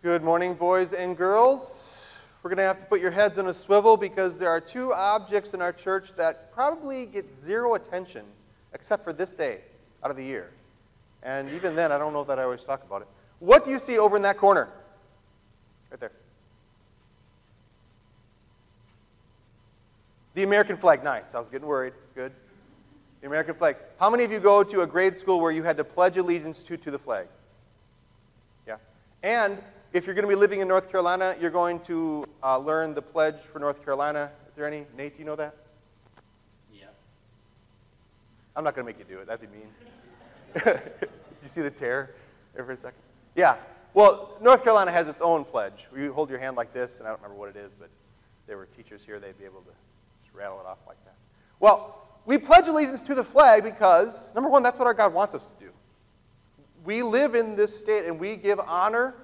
Good morning, boys and girls. We're going to have to put your heads on a swivel because there are two objects in our church that probably get zero attention except for this day out of the year. And even then, I don't know that I always talk about it. What do you see over in that corner? Right there. The American flag. Nice. I was getting worried. Good. The American flag. How many of you go to a grade school where you had to pledge allegiance to the flag? Yeah. And if you're going to be living in North Carolina, you're going to learn the pledge for North Carolina. Is there any? Nate, do you know that? Yeah. I'm not going to make you do it. That'd be mean. You see the tear there for a second? Yeah. Well, North Carolina has its own pledge. You hold your hand like this, and I don't remember what it is, but if there were teachers here, they'd be able to just rattle it off like that. Well, we pledge allegiance to the flag because, number one, that's what our God wants us to do. We live in this state, and we give honor,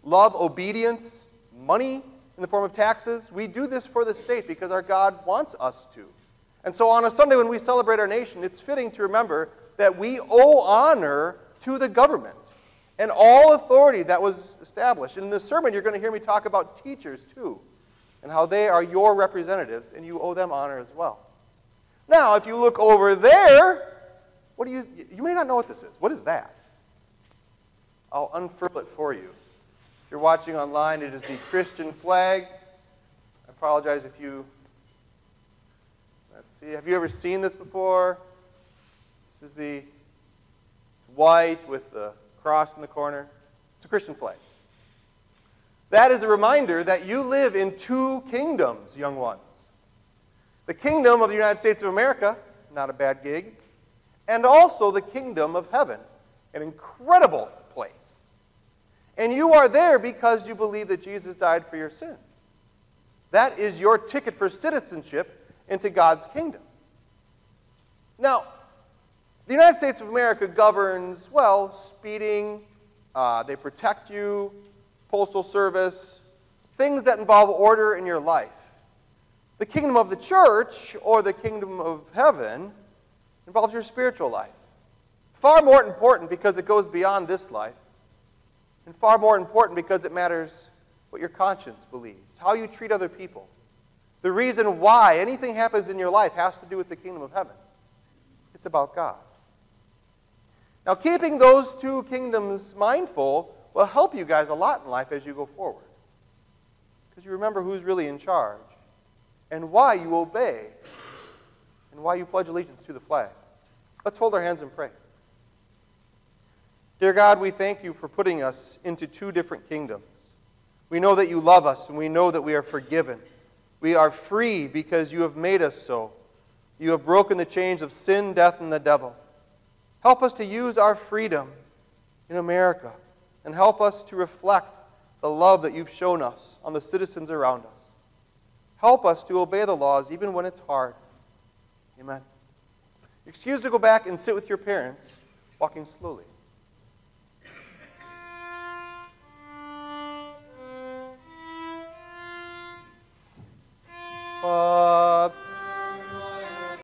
love, obedience, money in the form of taxes. We do this for the state because our God wants us to. And so on a Sunday when we celebrate our nation, it's fitting to remember that we owe honor to the government and all authority that was established. In this sermon, you're going to hear me talk about teachers too, and how they are your representatives, and you owe them honor as well. Now, if you look over there, what do you may not know what this is. What is that? I'll unfurl it for you. If you're watching online, it is the Christian flag. I apologize if you, let's see, have you ever seen this before? This is it's white with the cross in the corner. It's a Christian flag. That is a reminder that you live in two kingdoms, young ones. The kingdom of the United States of America, not a bad gig, and also the kingdom of heaven, an incredible place. And you are there because you believe that Jesus died for your sins. That is your ticket for citizenship into God's kingdom. Now, the United States of America governs, well, speeding, they protect you, postal service, things that involve order in your life. The kingdom of the church, or the kingdom of heaven, involves your spiritual life. Far more important because it goes beyond this life, and far more important because it matters what your conscience believes, how you treat other people. The reason why anything happens in your life has to do with the kingdom of heaven. It's about God. Now, keeping those two kingdoms mindful will help you guys a lot in life as you go forward, because you remember who's really in charge and why you obey and why you pledge allegiance to the flag. Let's hold our hands and pray. Dear God, we thank you for putting us into two different kingdoms. We know that you love us, and we know that we are forgiven. We are free because you have made us so. You have broken the chains of sin, death, and the devil. Help us to use our freedom in America, and help us to reflect the love that you've shown us on the citizens around us. Help us to obey the laws even when it's hard. Amen. You're excused to go back and sit with your parents, walking slowly.